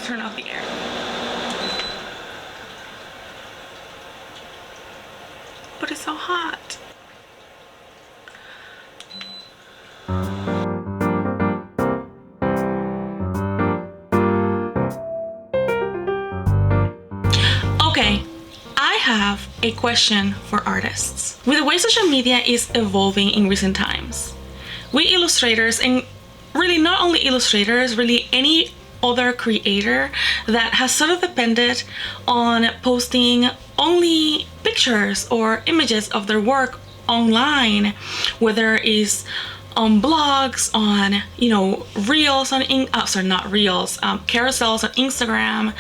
to turn off the air. But it's so hot. Okay, I have a question for artists. With the way social media is evolving in recent times, we illustrators, and really not only illustrators, really any other creator that has sort of depended on posting only pictures or images of their work online, whether it's on blogs, on, you know, reels on not reels, carousels on Instagram,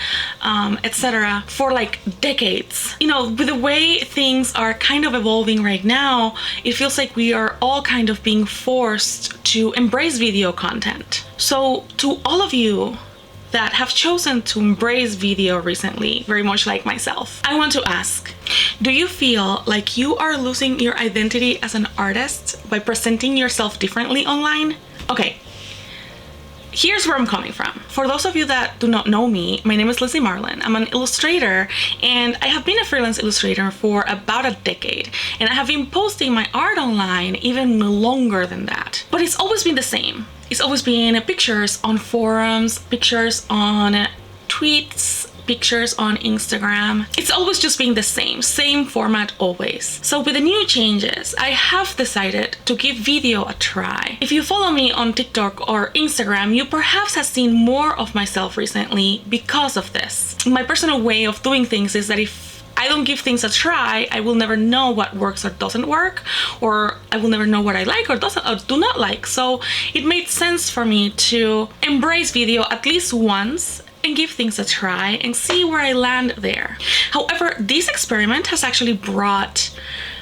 etc., for like decades. You know, with the way things are kind of evolving right now, it feels like we are all kind of being forced to embrace video content. So to all of you that have chosen to embrace video recently, very much like myself, I want to ask, do you feel like you are losing your identity as an artist by presenting yourself differently online? Okay, here's where I'm coming from. For those of you that do not know me, my name is Lissy Marlin. I'm an illustrator, and I have been a freelance illustrator for about a decade, and I have been posting my art online even longer than that. But it's always been the same. It's always been pictures on forums, pictures on tweets, pictures on Instagram. It's always just been the same format always. So with the new changes, I have decided to give video a try. If you follow me on TikTok or Instagram, you perhaps have seen more of myself recently because of this. My personal way of doing things is that if I don't give things a try, I will never know what works or doesn't work, or I will never know what I like or do not like. So it made sense for me to embrace video at least once and give things a try and see where I land there. However, this experiment has actually brought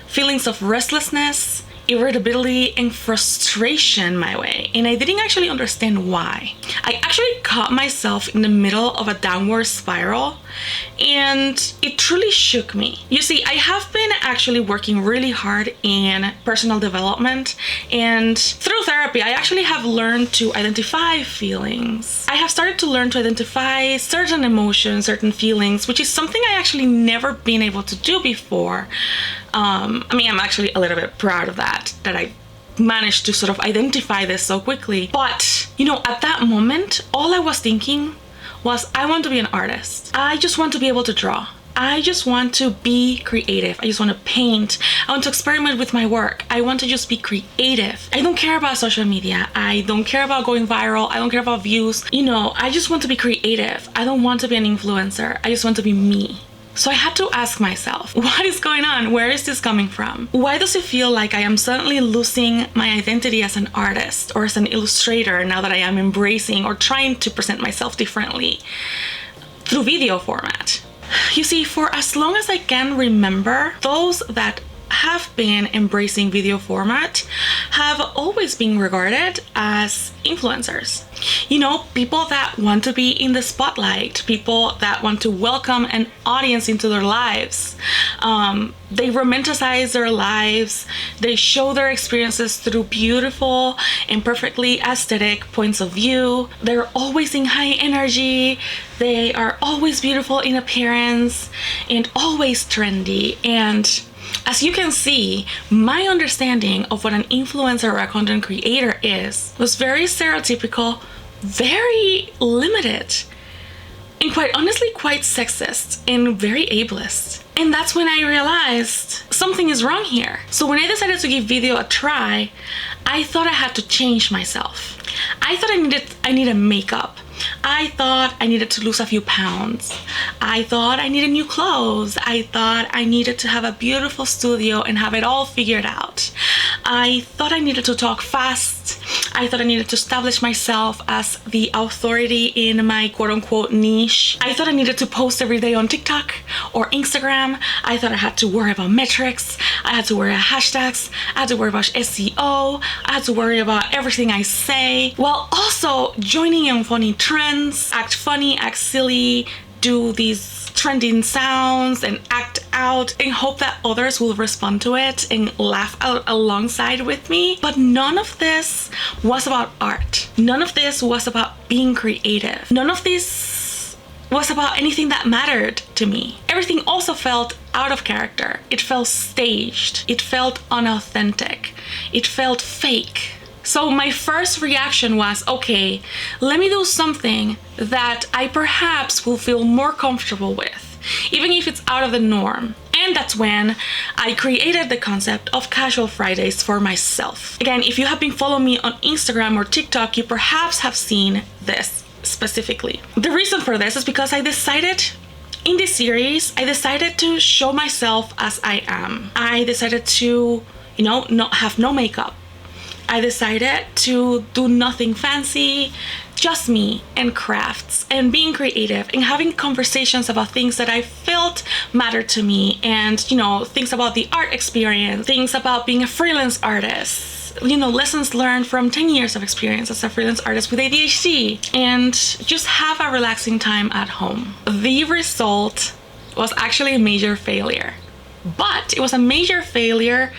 feelings of restlessness, irritability, and frustration my way, and I didn't actually understand why. I actually caught myself in the middle of a downward spiral, and it truly shook me. You see, I have been actually working really hard in personal development, and through therapy, I actually have learned to identify feelings. I have started to learn to identify certain emotions, certain feelings, which is something I actually never been able to do before. I mean, I'm actually a little bit proud of that I managed to sort of identify this so quickly. But, you know, at that moment, all I was thinking was, I want to be an artist. I just want to be able to draw. I just want to be creative. I just want to paint. I want to experiment with my work. I want to just be creative. I don't care about social media. I don't care about going viral. I don't care about views. You know, I just want to be creative. I don't want to be an influencer. I just want to be me. So I had to ask myself, what is going on? Where is this coming from? Why does it feel like I am suddenly losing my identity as an artist or as an illustrator now that I am embracing or trying to present myself differently through video format? You see, for as long as I can remember, those that have been embracing video format have always been regarded as influencers. You know, people that want to be in the spotlight, people that want to welcome an audience into their lives. They romanticize their lives. They show their experiences through beautiful and perfectly aesthetic points of view. They're always in high energy. They are always beautiful in appearance and always trendy. And as you can see, my understanding of what an influencer or a content creator is was very stereotypical, very limited, and quite honestly quite sexist and very ableist. And that's when I realized something is wrong here. So when I decided to give video a try, I thought I had to change myself. I thought I needed makeup. I thought I needed to lose a few pounds. I thought I needed new clothes. I thought I needed to have a beautiful studio and have it all figured out. I thought I needed to talk fast. I thought I needed to establish myself as the authority in my quote-unquote niche. I thought I needed to post every day on TikTok or Instagram. I thought I had to worry about metrics. I had to worry about hashtags. I had to worry about SEO. I had to worry about everything I say, while also joining in funny trends, act funny, act silly, do these trending sounds and act out and hope that others will respond to it and laugh out alongside with me. But none of this was about art. None of this was about being creative. None of this was about anything that mattered to me. Everything also felt out of character. It felt staged. It felt unauthentic. It felt fake. So my first reaction was, okay, let me do something that I perhaps will feel more comfortable with, even if it's out of the norm. And that's when I created the concept of Casual Fridays for myself. Again, if you have been following me on Instagram or TikTok, you perhaps have seen this specifically. The reason for this is because I decided in this series, I decided to show myself as I am. I decided to, not have no makeup. I decided to do nothing fancy, just me and crafts and being creative and having conversations about things that I felt mattered to me, and things about the art experience, things about being a freelance artist, lessons learned from 10 years of experience as a freelance artist with ADHD, and just have a relaxing time at home. The result was actually a major failure, but it was a major failure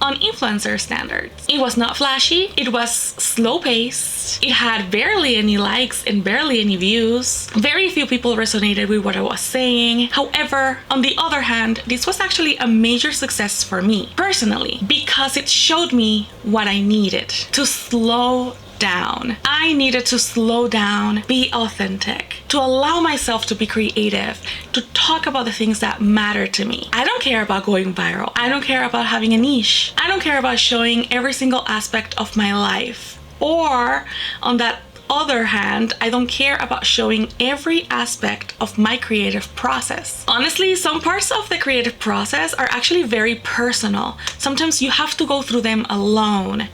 on influencer standards. It was not flashy, it was slow paced, it had barely any likes and barely any views. Very few people resonated with what I was saying. However, on the other hand, this was actually a major success for me personally, because it showed me what I needed to slow down. I needed to slow down, be authentic, to allow myself to be creative, to talk about the things that matter to me. I don't care about going viral. I don't care about having a niche. I don't care about showing every single aspect of my life. Or on that other hand, I don't care about showing every aspect of my creative process. Honestly, some parts of the creative process are actually very personal. Sometimes you have to go through them alone.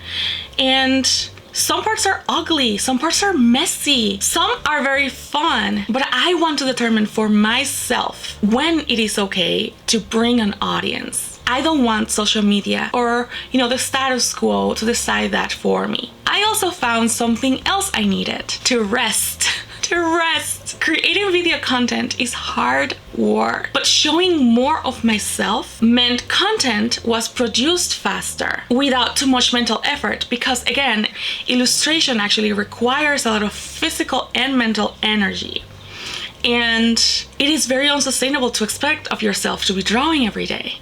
And some parts are ugly, some parts are messy, some are very fun, but I want to determine for myself when it is okay to bring an audience. I don't want social media or, the status quo to decide that for me. I also found something else I needed: to rest. Creating video content is hard work, but showing more of myself meant content was produced faster without too much mental effort, because again, illustration actually requires a lot of physical and mental energy. And it is very unsustainable to expect of yourself to be drawing every day.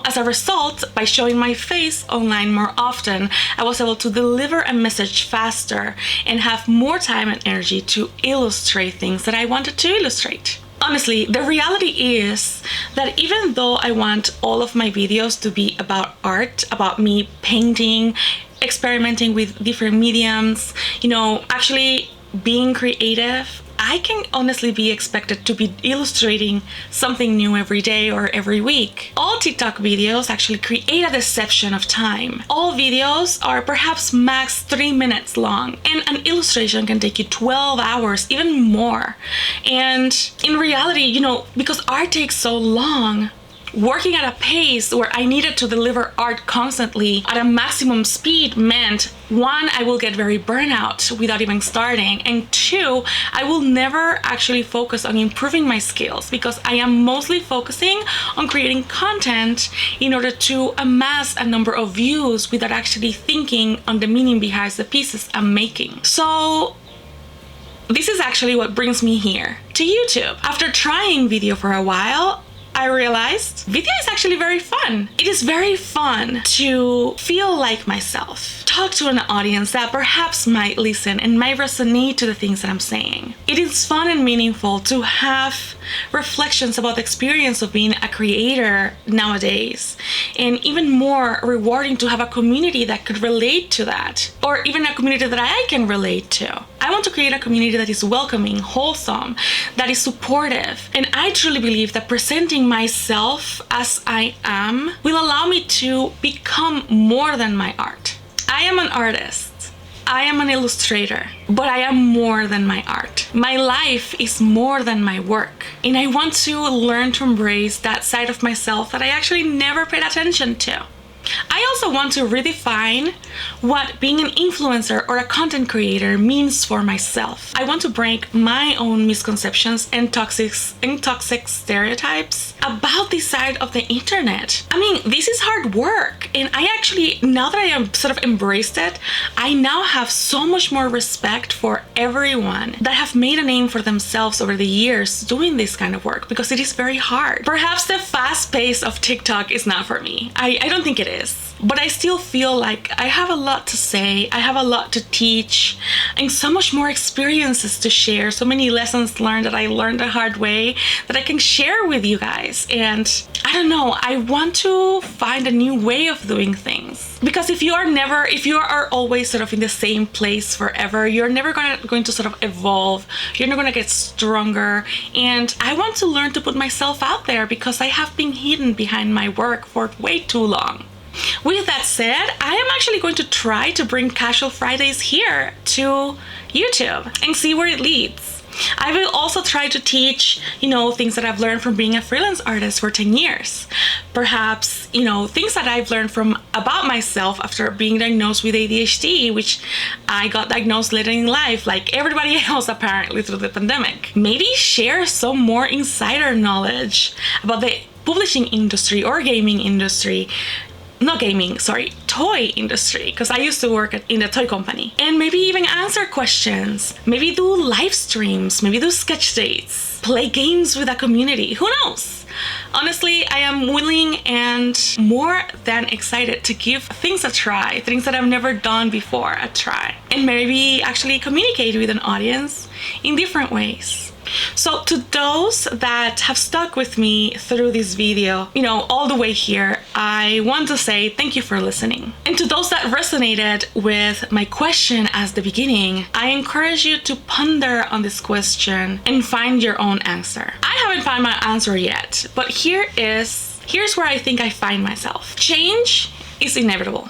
As a result, by showing my face online more often, I was able to deliver a message faster and have more time and energy to illustrate things that I wanted to illustrate. Honestly, the reality is that even though I want all of my videos to be about art, about me painting, experimenting with different mediums, actually being creative, I can honestly be expected to be illustrating something new every day or every week. All TikTok videos actually create a deception of time. All videos are perhaps max 3 minutes long, and an illustration can take you 12 hours, even more. And in reality, because art takes so long, working at a pace where I needed to deliver art constantly at a maximum speed meant, 1, I will get very burnout without even starting, and 2, I will never actually focus on improving my skills, because I am mostly focusing on creating content in order to amass a number of views without actually thinking on the meaning behind the pieces I'm making. So this is actually what brings me here to YouTube. After trying video for a while, I realized video is actually very fun. It is very fun to feel like myself, talk to an audience that perhaps might listen and might resonate to the things that I'm saying. It is fun and meaningful to have reflections about the experience of being a creator nowadays, and even more rewarding to have a community that could relate to that, or even a community that I can relate to. I want to create a community that is welcoming, wholesome, that is supportive, and I truly believe that presenting myself as I am will allow me to become more than my art. I am an artist. I am an illustrator, but I am more than my art. My life is more than my work, and I want to learn to embrace that side of myself that I actually never paid attention to. I also want to redefine what being an influencer or a content creator means for myself. I want to break my own misconceptions and toxic stereotypes about this side of the internet. I mean, this is hard work, and I actually, now that I am sort of embraced it, I now have so much more respect for everyone that have made a name for themselves over the years doing this kind of work, because it is very hard. Perhaps the fast pace of TikTok is not for me. I don't think it is. But I still feel like I have a lot to say, I have a lot to teach, and so much more experiences to share, so many lessons learned that I learned the hard way that I can share with you guys. And I don't know, I want to find a new way of doing things. Because if you are always sort of in the same place forever, you're never going to sort of evolve, you're not going to get stronger. And I want to learn to put myself out there, because I have been hidden behind my work for way too long. With that said, I am actually going to try to bring Casual Fridays here to YouTube and see where it leads. I will also try to teach, things that I've learned from being a freelance artist for 10 years. Perhaps, things that I've learned about myself after being diagnosed with ADHD, which I got diagnosed later in life, like everybody else apparently through the pandemic. Maybe share some more insider knowledge about the publishing industry or gaming industry. Not gaming, sorry, toy industry, because I used to work in a toy company. And maybe even answer questions, maybe do live streams, maybe do sketch dates, play games with a community, who knows? Honestly, I am willing and more than excited to give things a try, things that I've never done before a try, and maybe actually communicate with an audience in different ways. So to those that have stuck with me through this video, all the way here, I want to say thank you for listening. And to those that resonated with my question at the beginning, I encourage you to ponder on this question and find your own answer. I haven't found my answer yet, but here's where I think I find myself. Change is inevitable.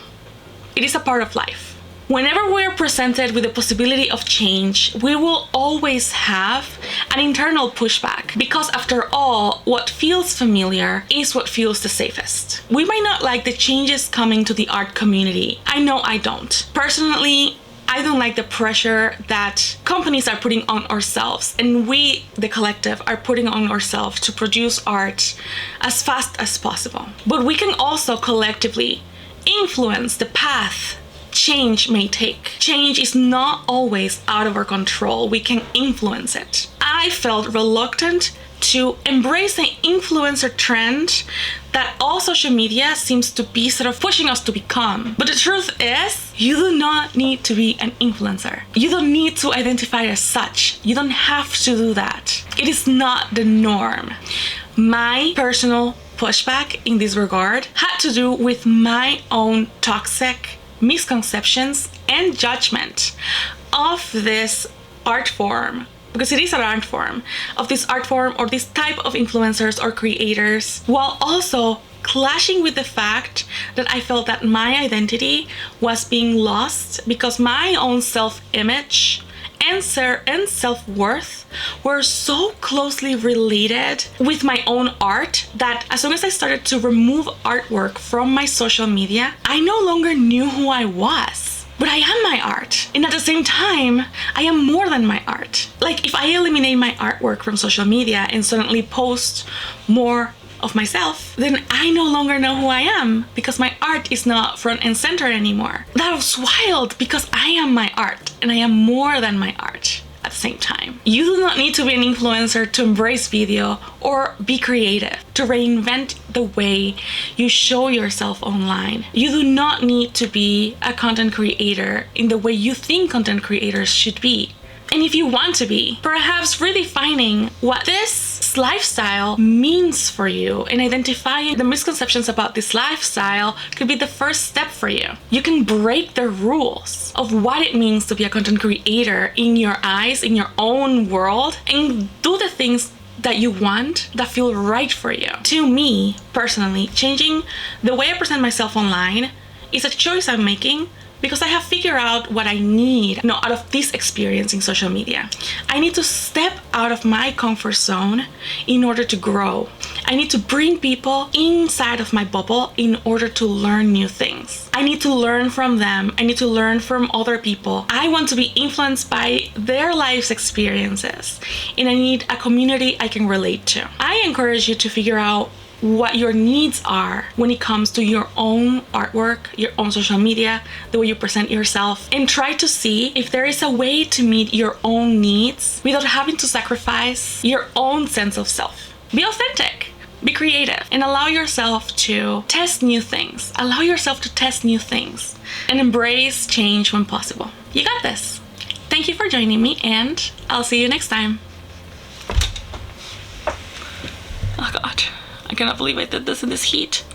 It is a part of life. Whenever we're presented with the possibility of change, we will always have an internal pushback, because after all, what feels familiar is what feels the safest. We might not like the changes coming to the art community. I know I don't. Personally, I don't like the pressure that companies are putting on ourselves, and we, the collective, are putting on ourselves to produce art as fast as possible. But we can also collectively influence the path change may take. Change is not always out of our control. We can influence it. I felt reluctant to embrace the influencer trend that all social media seems to be sort of pushing us to become. But the truth is, you do not need to be an influencer. You don't need to identify as such. You don't have to do that. It is not the norm. My personal pushback in this regard had to do with my own toxic misconceptions and judgment of this art form, because it is an art form, of this art form or this type of influencers or creators, while also clashing with the fact that I felt that my identity was being lost because my own self-image and self-worth were so closely related with my own art that as soon as I started to remove artwork from my social media, I no longer knew who I was. But I am my art, and at the same time, I am more than my art. Like, if I eliminate my artwork from social media and suddenly post more of myself, then I no longer know who I am, because my art is not front and center anymore. That was wild, because I am my art, and I am more than my art at the same time. You do not need to be an influencer to embrace video or be creative, to reinvent the way you show yourself online. You do not need to be a content creator in the way you think content creators should be. And if you want to be, perhaps redefining what this lifestyle means for you and identifying the misconceptions about this lifestyle could be the first step for you. You can break the rules of what it means to be a content creator in your eyes, in your own world, and do the things that you want that feel right for you. To me, personally, changing the way I present myself online is a choice I'm making because I have figured out what I need out of this experience in social media. I need to step out of my comfort zone in order to grow. I need to bring people inside of my bubble in order to learn new things. I need to learn from them. I need to learn from other people. I want to be influenced by their life's experiences, and I need a community I can relate to. I encourage you to figure out what your needs are when it comes to your own artwork, your own social media, the way you present yourself, and try to see if there is a way to meet your own needs without having to sacrifice your own sense of self. Be authentic, be creative, and allow yourself to test new things. Allow yourself to test new things and embrace change when possible. You got this. Thank you for joining me, and I'll see you next time. Oh God. I cannot believe I did this in this heat.